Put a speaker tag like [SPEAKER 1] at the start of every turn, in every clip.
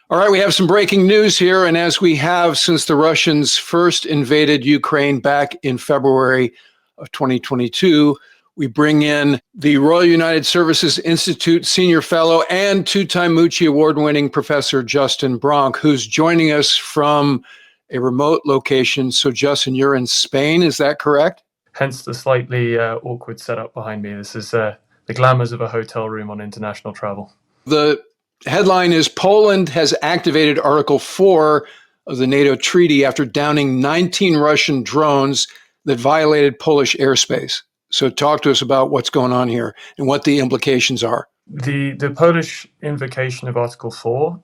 [SPEAKER 1] All right, we have some breaking news here. And as we have since the Russians first invaded Ukraine back in February of 2022, we bring in the Royal United Services Institute Senior Fellow and two-time Moochie Award-winning Professor Justin Bronk, who's joining us from a remote location. So, Justin, you're in Spain, is that correct?
[SPEAKER 2] Hence the slightly awkward setup behind me. This is the glamours of a hotel room on international travel.
[SPEAKER 1] The headline is Poland has activated Article 4 of the NATO treaty after downing 19 Russian drones that violated Polish airspace. So talk to us about what's going on here and what the implications are.
[SPEAKER 2] The Polish invocation of Article 4,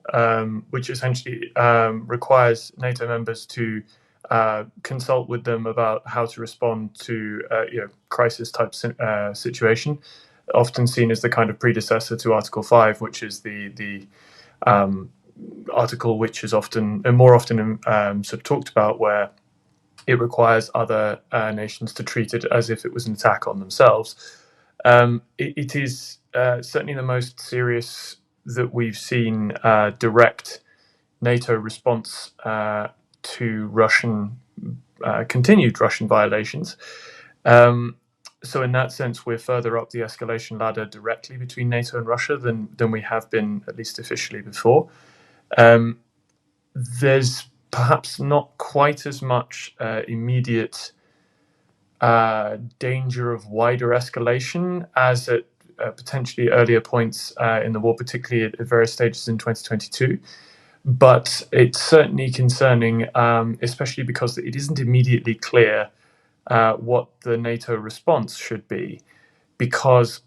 [SPEAKER 2] which essentially requires NATO members to consult with them about how to respond to crisis-type situation, often seen as the kind of predecessor to Article 5, which is the article which is often and more often sort of talked about, where it requires other nations to treat it as if it was an attack on themselves. It is certainly the most serious that we've seen direct NATO response to continued Russian violations. So in that sense, we're further up the escalation ladder directly between NATO and Russia than we have been, at least officially, before. There's perhaps not quite as much immediate danger of wider escalation as at potentially earlier points in the war, particularly at various stages in 2022. But it's certainly concerning, especially because it isn't immediately clear what the NATO response should be, because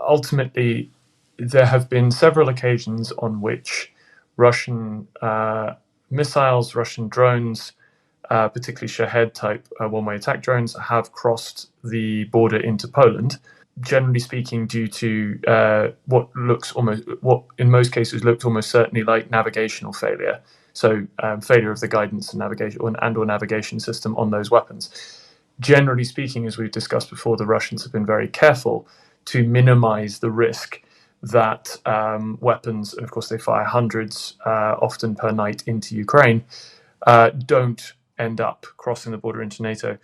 [SPEAKER 2] ultimately there have been several occasions on which Russian missiles, Russian drones, particularly Shahed-type one-way attack drones, have crossed the border into Poland, generally speaking due to what in most cases looked almost certainly like navigational failure, so failure of the guidance and navigation system on those weapons. Generally speaking, as we've discussed before, the Russians have been very careful to minimize the risk that weapons, and of course they fire hundreds often per night into Ukraine, don't end up crossing the border into NATO.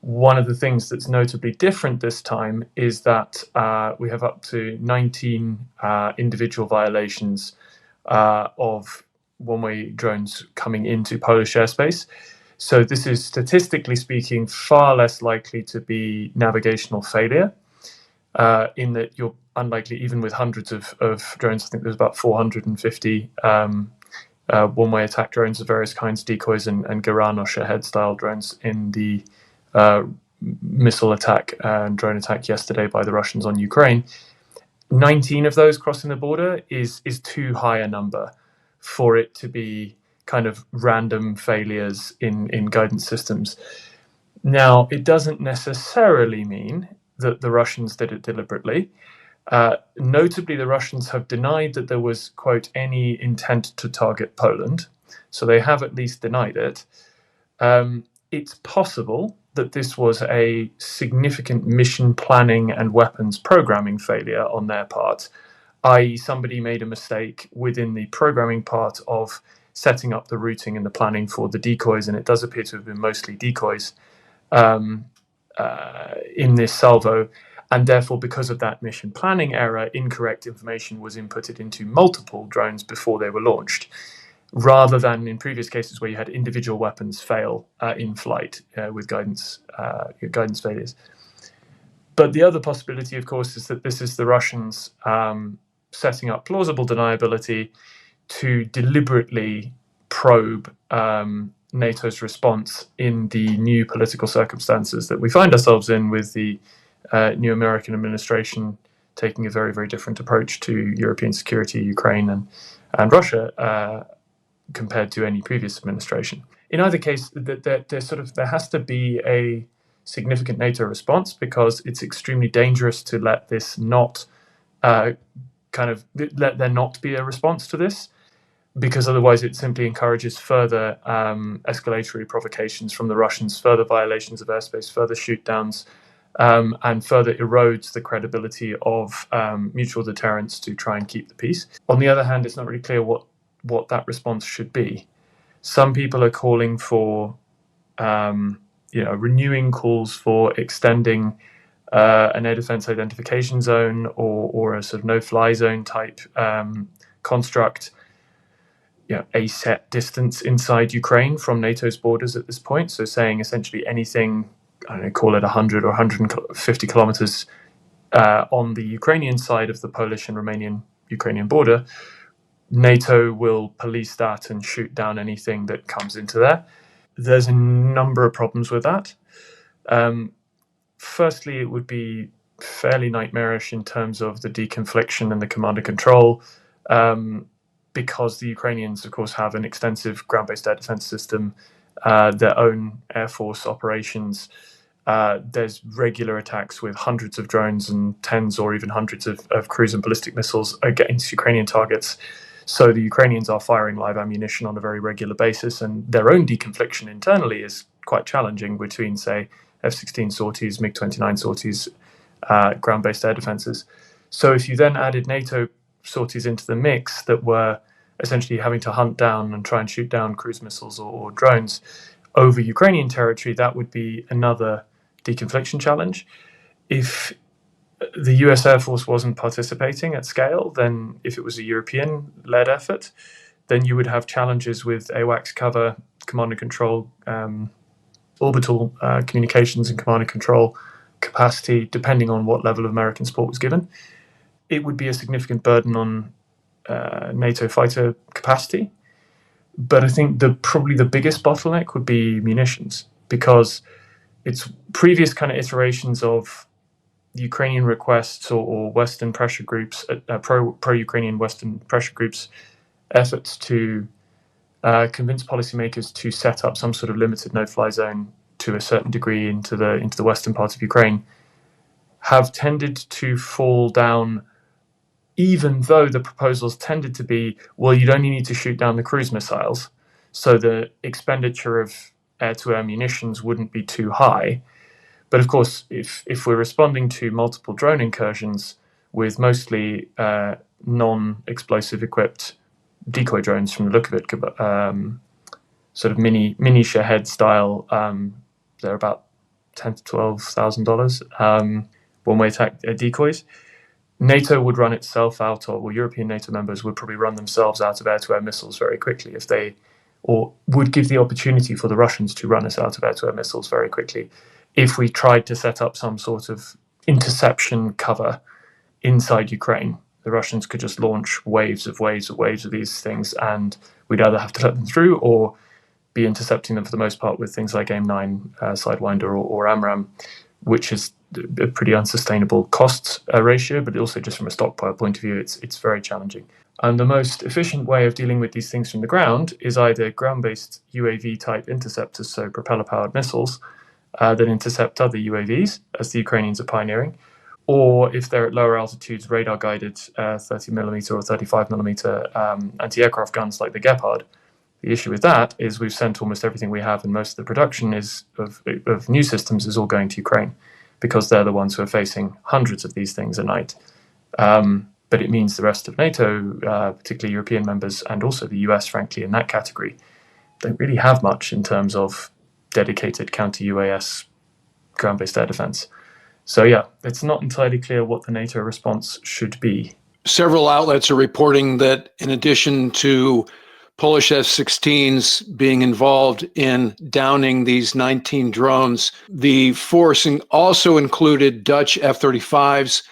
[SPEAKER 2] One of the things that's notably different this time is that we have up to 19 individual violations of one-way drones coming into Polish airspace. So this is, statistically speaking, far less likely to be navigational failure, in that you're unlikely, even with hundreds of drones. I think there's about 450 one-way attack drones of various kinds, decoys and Garan or Shahed-style drones in the missile attack and drone attack yesterday by the Russians on Ukraine. 19 of those crossing the border is too high a number for it to be kind of random failures in guidance systems. Now, it doesn't necessarily mean that the Russians did it deliberately. Notably, the Russians have denied that there was, quote, any intent to target Poland. So they have at least denied it. It's possible that this was a significant mission planning and weapons programming failure on their part, i.e. somebody made a mistake within the programming part of setting up the routing and the planning for the decoys, and it does appear to have been mostly decoys in this salvo, and therefore because of that mission planning error, incorrect information was inputted into multiple drones before they were launched, rather than in previous cases where you had individual weapons fail in flight with guidance failures. But the other possibility, of course, is that this is the Russians setting up plausible deniability to deliberately probe NATO's response in the new political circumstances that we find ourselves in, with the new American administration taking a very, very different approach to European security, Ukraine and Russia, compared to any previous administration. In either case, there has to be a significant NATO response, because it's extremely dangerous to let this not let there not be a response to this, because otherwise it simply encourages further escalatory provocations from the Russians, further violations of airspace, further shoot-downs, and further erodes the credibility of mutual deterrence to try and keep the peace. On the other hand, it's not really clear what what that response should be. Some people are calling for, renewing calls for extending an air defense identification zone or a sort of no-fly zone type construct, a set distance inside Ukraine from NATO's borders at this point. So saying essentially anything, I don't know, call it 100 or 150 kilometers on the Ukrainian side of the Polish and Romanian-Ukrainian border, NATO will police that and shoot down anything that comes into there. There's a number of problems with that. Firstly, it would be fairly nightmarish in terms of the deconfliction and the command and control, because the Ukrainians, of course, have an extensive ground-based air defense system, their own air force operations. There's regular attacks with hundreds of drones and tens or even hundreds of cruise and ballistic missiles against Ukrainian targets. So the Ukrainians are firing live ammunition on a very regular basis, and their own deconfliction internally is quite challenging between, say, F-16 sorties, MiG-29 sorties, ground-based air defenses. So if you then added NATO sorties into the mix that were essentially having to hunt down and try and shoot down cruise missiles or drones over Ukrainian territory, that would be another deconfliction challenge. If the US Air Force wasn't participating at scale, then if it was a European-led effort, then you would have challenges with AWACS cover, command and control, orbital communications and command and control capacity, depending on what level of American support was given. It would be a significant burden on NATO fighter capacity. But I think probably the biggest bottleneck would be munitions, because it's previous kind of iterations of Ukrainian requests or Western pressure groups, pro-Ukrainian Western pressure groups' efforts to convince policymakers to set up some sort of limited no-fly zone to a certain degree into the western part of Ukraine have tended to fall down, even though the proposals tended to be, well, you'd only need to shoot down the cruise missiles, so the expenditure of air-to-air munitions wouldn't be too high. But of course, if we're responding to multiple drone incursions with mostly non-explosive equipped decoy drones, from the look of it, sort of mini Shahed style, they're about $10,000 to $12,000 one-way attack decoys. NATO would run itself out of, or European NATO members would probably run themselves out of air-to-air missiles very quickly or would give the opportunity for the Russians to run us out of air-to-air missiles very quickly if we tried to set up some sort of interception cover inside Ukraine. The Russians could just launch waves of these things, and we'd either have to let them through or be intercepting them for the most part with things like AIM-9 Sidewinder or AMRAAM, which is a pretty unsustainable costs ratio, but also just from a stockpile point of view, it's very challenging. And the most efficient way of dealing with these things from the ground is either ground-based UAV-type interceptors, so propeller-powered missiles that intercept other UAVs, as the Ukrainians are pioneering, or if they're at lower altitudes, radar-guided 30mm or 35mm anti-aircraft guns like the Gepard. The issue with that is we've sent almost everything we have, and most of the production of new systems is all going to Ukraine, because they're the ones who are facing hundreds of these things a night. But it means the rest of NATO, particularly European members, and also the US, frankly, in that category, don't really have much in terms of dedicated counter-UAS ground-based air defense. So yeah, it's not entirely clear what the NATO response should be.
[SPEAKER 1] Several outlets are reporting that in addition to Polish F-16s being involved in downing these 19 drones, the force also included Dutch F-35s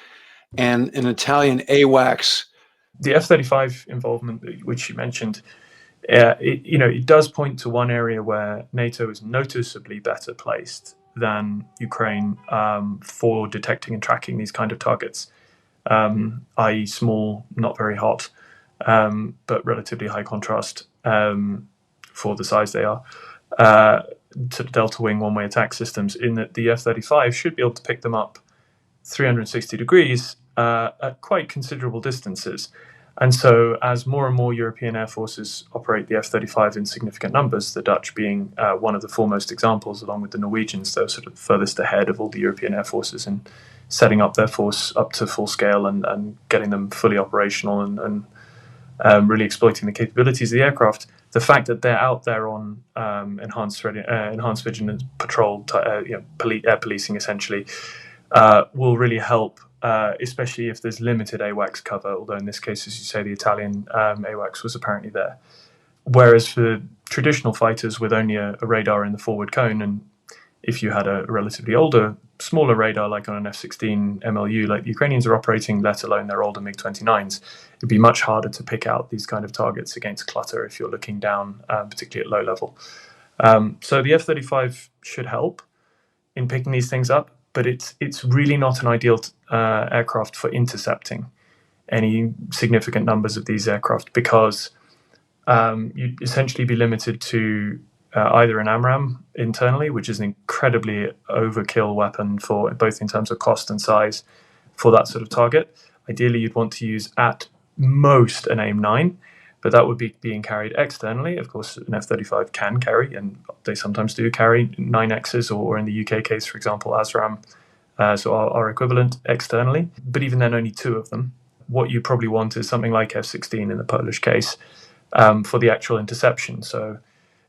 [SPEAKER 1] and an Italian AWACS.
[SPEAKER 2] The F-35 involvement, which you mentioned, it does point to one area where NATO is noticeably better placed than Ukraine for detecting and tracking these kind of targets, i.e. small, not very hot, but relatively high contrast for the size they are, to Delta Wing one-way attack systems, in that the F-35 should be able to pick them up 360 degrees at quite considerable distances. And so as more and more European air forces operate the F-35 in significant numbers, the Dutch being one of the foremost examples, along with the Norwegians, they're sort of furthest ahead of all the European air forces in setting up their force up to full scale and getting them fully operational and really exploiting the capabilities of the aircraft. The fact that they're out there on enhanced vigilance patrol, air policing essentially, will really help, especially if there's limited AWACS cover, although in this case, as you say, the Italian AWACS was apparently there. Whereas for traditional fighters with only a radar in the forward cone, and if you had a relatively older, smaller radar like on an F-16 MLU like the Ukrainians are operating, let alone their older MiG-29s, it'd be much harder to pick out these kind of targets against clutter if you're looking down, particularly at low level. So the F-35 should help in picking these things up, but it's really not an ideal aircraft for intercepting any significant numbers of these aircraft, because you'd essentially be limited to either an AMRAAM internally, which is an incredibly overkill weapon for both in terms of cost and size for that sort of target. Ideally, you'd want to use at most an AIM-9, but that would be being carried externally. Of course, an F-35 can carry, and they sometimes do carry 9Xs, or in the UK case, for example, ASRAAM, so our equivalent externally. But even then, only 2 of them. What you probably want is something like F-16 in the Polish case for the actual interception. So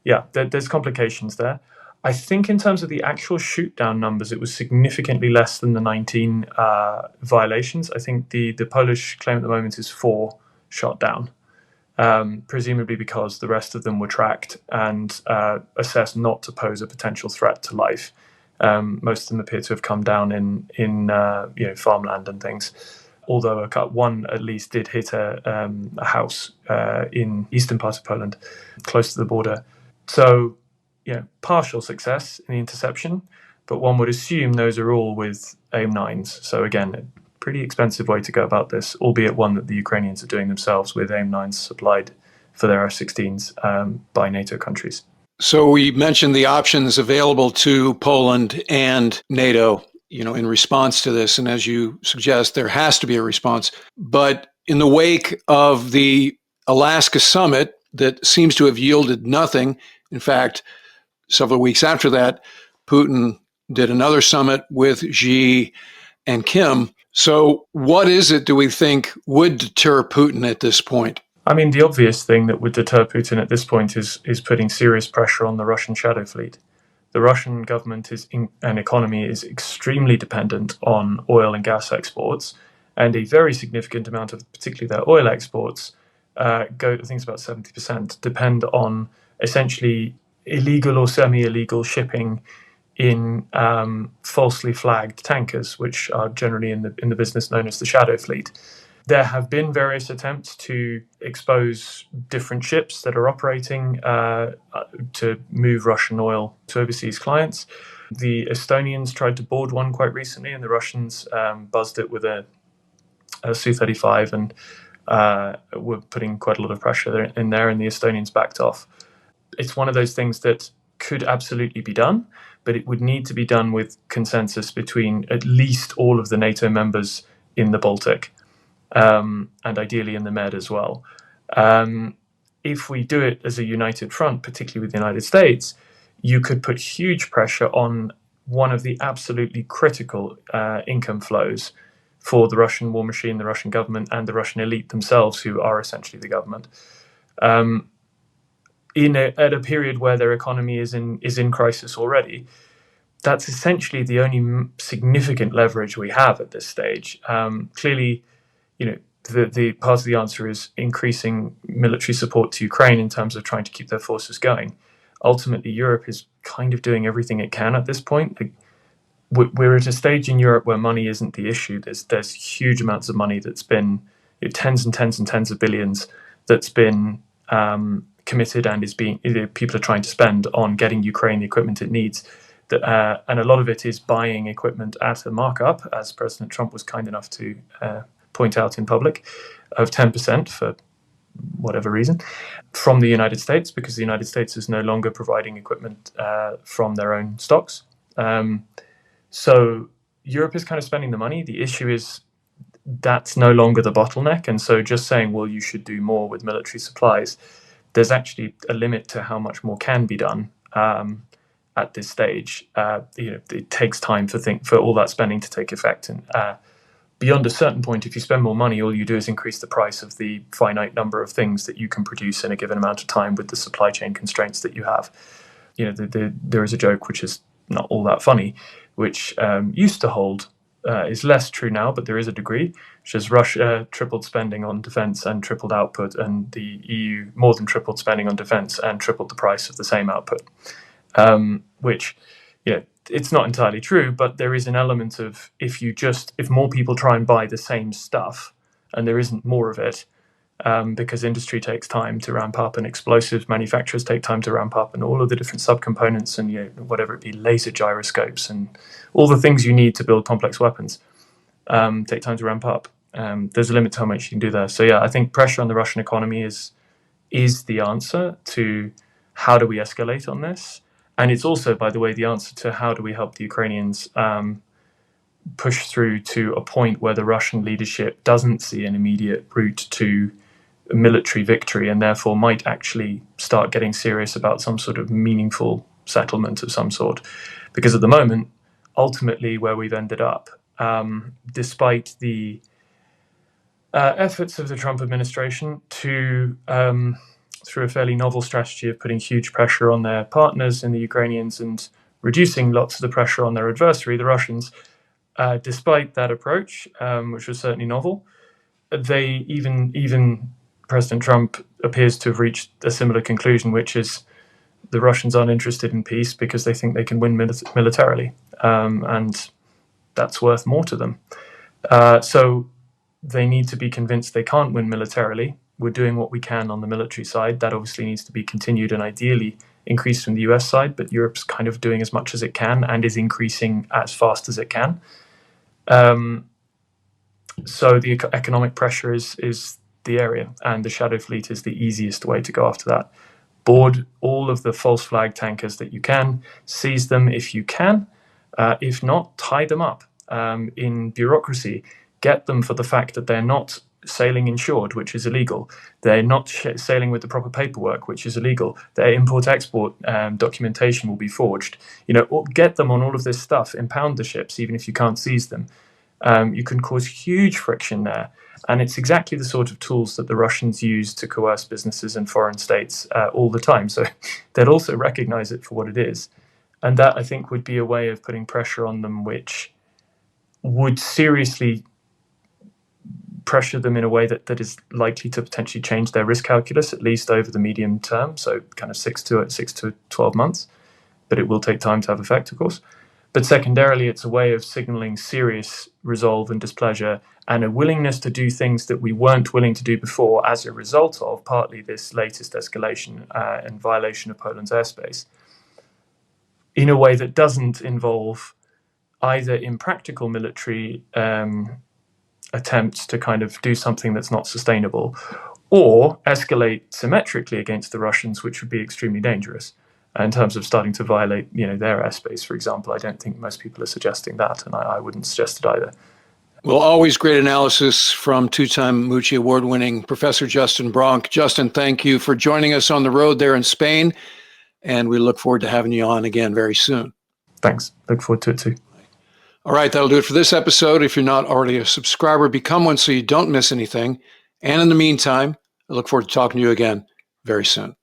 [SPEAKER 2] yeah, there's complications there. I think in terms of the actual shoot down numbers, it was significantly less than the 19 violations. I think the Polish claim at the moment is 4 shot down, presumably because the rest of them were tracked and assessed not to pose a potential threat to life. Most of them appear to have come down in farmland and things. Although one at least did hit a house in eastern part of Poland, close to the border. So, partial success in the interception, but one would assume those are all with AIM-9s. So again, a pretty expensive way to go about this, albeit one that the Ukrainians are doing themselves with AIM-9s supplied for their F-16s by NATO countries.
[SPEAKER 1] So we mentioned the options available to Poland and NATO, in response to this. And as you suggest, there has to be a response. But in the wake of the Alaska summit that seems to have yielded nothing, in fact, several weeks after that, Putin did another summit with Xi and Kim. So what is it, do we think, would deter Putin at this point?
[SPEAKER 2] I mean, the obvious thing that would deter Putin at this point is putting serious pressure on the Russian shadow fleet. The Russian government and economy is extremely dependent on oil and gas exports, and a very significant amount of particularly their oil exports I think it's about 70%, depend on essentially illegal or semi-illegal shipping in falsely flagged tankers, which are generally in the business known as the shadow fleet. There have been various attempts to expose different ships that are operating to move Russian oil to overseas clients. The Estonians tried to board one quite recently, and the Russians buzzed it with a Su-35 and were putting quite a lot of pressure in there, and the Estonians backed off. It's one of those things that could absolutely be done, but it would need to be done with consensus between at least all of the NATO members in the Baltic. And ideally in the Med as well. If we do it as a united front, particularly with the United States, you could put huge pressure on one of the absolutely critical income flows for the Russian war machine, the Russian government, and the Russian elite themselves, who are essentially the government. At a period where their economy is in crisis already, that's essentially the only significant leverage we have at this stage. Clearly, the part of the answer is increasing military support to Ukraine in terms of trying to keep their forces going. Ultimately, Europe is kind of doing everything it can at this point. We're at a stage in Europe where money isn't the issue. There's huge amounts of money that's been tens and tens and tens of billions that's been committed and is being people are trying to spend on getting Ukraine the equipment it needs. And a lot of it is buying equipment at a markup, as President Trump was kind enough to point out in public, of 10% for whatever reason, from the United States, because the United States is no longer providing equipment from their own stocks. So Europe is kind of spending the money. The issue is that's no longer the bottleneck. And so just saying, well, you should do more with military supplies, there's actually a limit to how much more can be done at this stage. It takes time for all that spending to take effect. And beyond a certain point, if you spend more money, all you do is increase the price of the finite number of things that you can produce in a given amount of time with the supply chain constraints that you have. There is a joke which is not all that funny, which used to hold, is less true now, but there is a degree, which is Russia tripled spending on defense and tripled output, and the EU more than tripled spending on defense and tripled the price of the same output. Which, it's not entirely true, but there is an element of if more people try and buy the same stuff and there isn't more of it, because industry takes time to ramp up and explosives manufacturers take time to ramp up and all of the different subcomponents and whatever it be, laser gyroscopes and all the things you need to build complex weapons take time to ramp up. There's a limit to how much you can do there. So I think pressure on the Russian economy is the answer to how do we escalate on this. And it's also, by the way, the answer to how do we help the Ukrainians push through to a point where the Russian leadership doesn't see an immediate route to a military victory and therefore might actually start getting serious about some sort of meaningful settlement of some sort. Because at the moment, ultimately where we've ended up, despite the efforts of the Trump administration to through a fairly novel strategy of putting huge pressure on their partners in the Ukrainians and reducing lots of the pressure on their adversary, the Russians. Despite that approach, which was certainly novel, they even President Trump appears to have reached a similar conclusion, which is the Russians aren't interested in peace because they think they can win militarily, and that's worth more to them. So they need to be convinced they can't win militarily. We're doing what we can on the military side. That obviously needs to be continued and ideally increased from the US side, but Europe's kind of doing as much as it can and is increasing as fast as it can. So the economic pressure is the area, and the Shadow Fleet is the easiest way to go after that. Board all of the false flag tankers that you can, seize them if you can. If not, tie them up in bureaucracy. Get them for the fact that they're not sailing insured, which is illegal. They're not sailing with the proper paperwork, which is illegal. Their import-export documentation will be forged. Get them on all of this stuff. Impound the ships, even if you can't seize them. You can cause huge friction there. And it's exactly the sort of tools that the Russians use to coerce businesses and foreign states all the time. So they'd also recognize it for what it is. And that, I think, would be a way of putting pressure on them, which would seriously pressure them in a way that is likely to potentially change their risk calculus, at least over the medium term, so kind of 6 to 12 months. But it will take time to have effect, of course. But secondarily, it's a way of signaling serious resolve and displeasure and a willingness to do things that we weren't willing to do before as a result of partly this latest escalation and violation of Poland's airspace, in a way that doesn't involve either impractical military attempts to kind of do something that's not sustainable, or escalate symmetrically against the Russians, which would be extremely dangerous in terms of starting to violate, their airspace, for example. I don't think most people are suggesting that, and I wouldn't suggest it either.
[SPEAKER 1] Well, always great analysis from two-time Moochie award-winning Professor Justin Bronk. Justin, thank you for joining us on the road there in Spain, and we look forward to having you on again very soon.
[SPEAKER 2] Thanks. Look forward to it too.
[SPEAKER 1] All right, that'll do it for this episode. If you're not already a subscriber, become one so you don't miss anything. And in the meantime, I look forward to talking to you again very soon.